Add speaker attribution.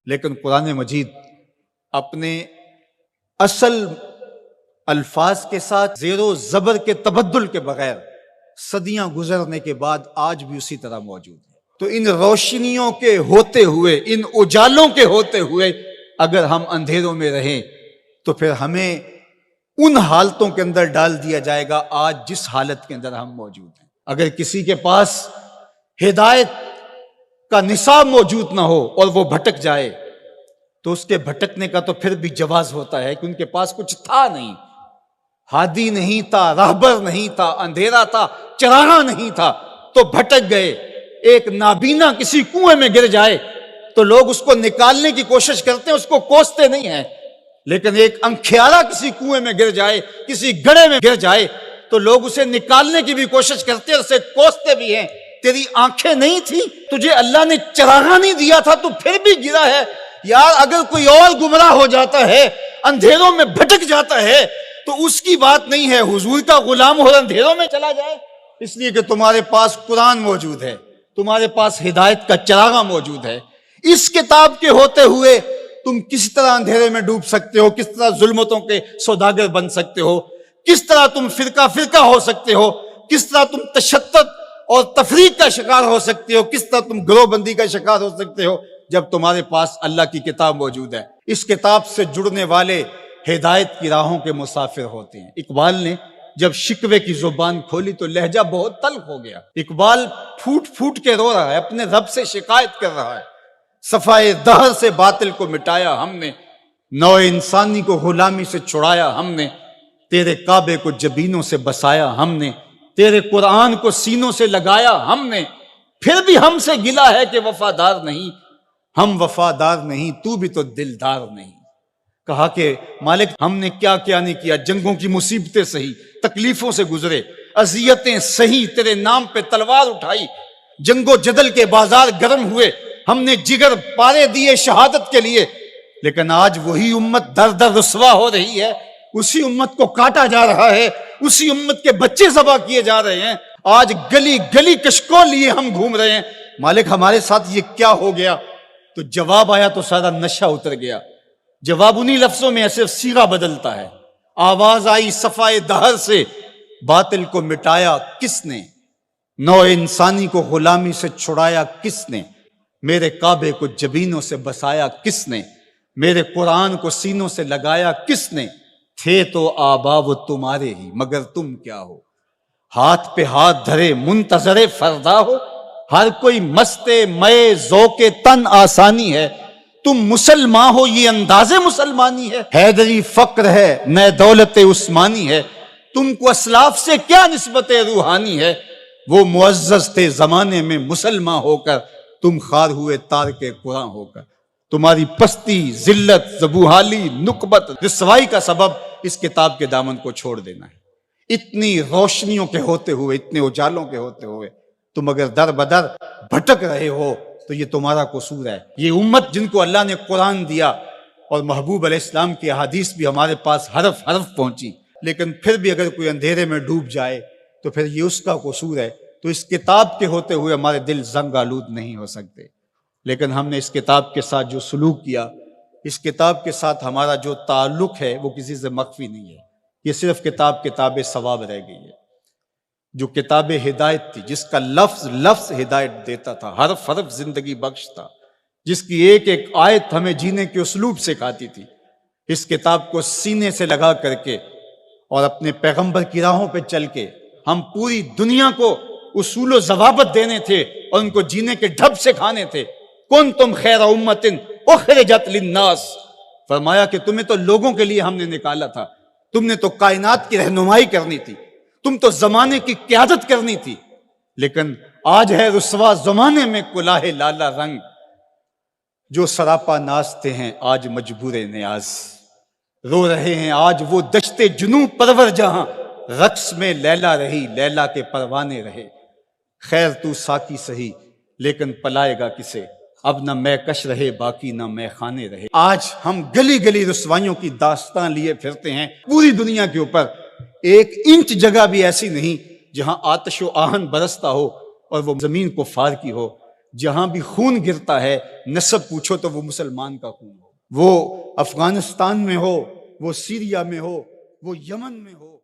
Speaker 1: لیکن قرآن مجید اپنے اصل الفاظ کے ساتھ زیر و زبر کے تبدل کے بغیر صدیاں گزرنے کے بعد آج بھی اسی طرح موجود ہے۔ تو ان روشنیوں کے ہوتے ہوئے، ان اجالوں کے ہوتے ہوئے اگر ہم اندھیروں میں رہیں تو پھر ہمیں ان حالتوں کے اندر ڈال دیا جائے گا آج جس حالت کے اندر ہم موجود ہیں۔ اگر کسی کے پاس ہدایت کا نصاب موجود نہ ہو اور وہ بھٹک جائے تو اس کے بھٹکنے کا تو پھر بھی جواز ہوتا ہے کہ ان کے پاس کچھ تھا نہیں، ہادی نہیں تھا، راہبر نہیں تھا، اندھیرا تھا، چراغاں نہیں تھا تو بھٹک گئے۔ ایک نابینا کسی کنویں میں گر جائے تو لوگ اس کو نکالنے کی کوشش کرتے ہیں، اس کو کوستے نہیں ہیں، لیکن ایک انکھیارا کسی کنویں میں گر جائے، کسی گڑھے میں گر جائے تو لوگ اسے نکالنے کی بھی کوشش کرتے ہیں، اسے کوستے بھی ہیں۔ تیری آنکھیں نہیں تھی، تجھے اللہ نے چراغاں نہیں دیا تھا، تو پھر بھی گرا ہے۔ یار اگر کوئی اور گمراہ ہو جاتا ہے، اندھیروں میں بھٹک جاتا ہے تو اس کی بات نہیں ہے حضور کا غلام اور اندھیروں میں چلا جائے، اس لیے کہ تمہارے پاس قرآن موجود ہے، تمہارے پاس ہدایت کا چراغاں موجود ہے۔ اس کتاب کے ہوتے ہوئے تم کس طرح اندھیرے میں ڈوب سکتے ہو، کس طرح ظلمتوں کے سوداگر بن سکتے ہو، کس طرح تم فرقہ فرقہ ہو سکتے ہو، کس طرح تم تشدد اور تفریق کا شکار ہو سکتے ہو، کس طرح تم گروہ بندی کا شکار ہو سکتے ہو جب تمہارے پاس اللہ کی کتاب موجود ہے۔ اس کتاب سے جڑنے والے ہدایت کی راہوں کے مسافر ہوتے ہیں۔ اقبال نے جب شکوے کی زبان کھولی تو لہجہ بہت تلخ ہو گیا۔ اقبال پھوٹ پھوٹ کے رو رہا ہے، اپنے رب سے شکایت کر رہا ہے۔ صفائے دہر سے باطل کو مٹایا ہم نے، نوع انسانی کو غلامی سے چھڑایا ہم نے، تیرے کعبے کو جبینوں سے بسایا ہم نے، تیرے قرآن کو سینوں سے لگایا ہم نے، پھر بھی ہم سے گلا ہے کہ وفادار نہیں، ہم وفادار نہیں، تو بھی تو دلدار نہیں۔ کہا کہ مالک ہم نے کیا کیا نہیں کیا، جنگوں کی مصیبتیں سہی، تکلیفوں سے گزرے، اذیتیں سہی، تیرے نام پہ تلوار اٹھائی، جنگ و جدل کے بازار گرم ہوئے، ہم نے جگر پارے دیے شہادت کے لیے، لیکن آج وہی امت در در رسوا ہو رہی ہے، اسی امت کو کاٹا جا رہا ہے، اسی امت کے بچے ذبح کیے جا رہے ہیں، آج گلی گلی کشکول لیے ہم گھوم رہے ہیں، مالک ہمارے ساتھ یہ کیا ہو گیا؟ تو جواب آیا تو سارا نشہ اتر گیا۔ جواب انہی لفظوں میں صرف صیغہ بدلتا ہے۔ آواز آئی صفائے دہر سے، باطل کو مٹایا کس نے، نوع انسانی کو غلامی سے چھڑایا کس نے، میرے کعبے کو جبینوں سے بسایا کس نے، میرے قرآن کو سینوں سے لگایا کس نے، تھے تو آبا وہ تمہارے ہی مگر تم کیا ہو، ہاتھ پہ ہاتھ دھرے منتظر فردا ہو، ہر کوئی مست مئے ذوق تن آسانی ہے، تم مسلمان ہو یہ انداز مسلمانی ہے، حیدری فقر ہے نئے دولت عثمانی ہے، تم کو اسلاف سے کیا نسبت روحانی ہے، وہ معزز تھے زمانے میں مسلمان ہو کر، تم خار ہوئے تارک قرآن ہو کر، تمہاری پستی، ذلت، زبوحالی، نکبت، رسوائی کا سبب اس کتاب کے دامن کو چھوڑ دینا ہے۔ اتنی روشنیوں کے ہوتے ہوئے، اتنے اجالوں کے ہوتے ہوئے تم اگر در بدر بھٹک رہے ہو تو یہ تمہارا قصور ہے۔ یہ امت جن کو اللہ نے قرآن دیا اور محبوب علیہ السلام کی احادیث بھی ہمارے پاس حرف حرف پہنچی، لیکن پھر بھی اگر کوئی اندھیرے میں ڈوب جائے تو پھر یہ اس کا قصور ہے۔ تو اس کتاب کے ہوتے ہوئے ہمارے دل زنگ آلود نہیں ہو سکتے، لیکن ہم نے اس کتاب کے ساتھ جو سلوک کیا، اس کتاب کے ساتھ ہمارا جو تعلق ہے وہ کسی سے مخفی نہیں ہے۔ یہ صرف کتاب ثواب رہ گئی ہے، جو کتاب ہدایت تھی، جس کا لفظ لفظ ہدایت دیتا تھا، حرف حرف زندگی بخش تھا، جس کی ایک ایک آیت ہمیں جینے کے اسلوب سکھاتی تھی، اس کتاب کو سینے سے لگا کر کے اور اپنے پیغمبر کی راہوں پہ چل کے ہم پوری دنیا کو اصول و ضوابط دینے تھے اور ان کو جینے کے ڈھب سکھانے تھے۔ کنتم خیر امت اخرجت للناس، فرمایا کہ تمہیں تو لوگوں کے لیے ہم نے نکالا تھا، تم نے تو کائنات کی رہنمائی کرنی تھی، تم تو زمانے کی قیادت کرنی تھی، لیکن آج ہے رسوا زمانے میں کلاہ لالا رنگ، جو سراپا نازتے ہیں آج مجبور نیاز، رو رہے ہیں آج وہ دشت جنوب پرور جہاں، رقص میں لیلا رہی لیلا کے پروانے رہے، خیر تو ساکی سہی لیکن پلائے گا کسے، اب نہ میں کش رہے باقی نہ میں خانے رہے۔ آج ہم گلی گلی رسوائیوں کی داستان لیے پھرتے ہیں پوری دنیا کے اوپر، ایک انچ جگہ بھی ایسی نہیں جہاں آتش و آہن برستا ہو اور وہ زمین کو فار کی ہو. جہاں بھی خون گرتا ہے نسب پوچھو تو وہ مسلمان کا خون ہو. وہ افغانستان میں ہو، وہ سیریا میں ہو، وہ یمن میں ہو.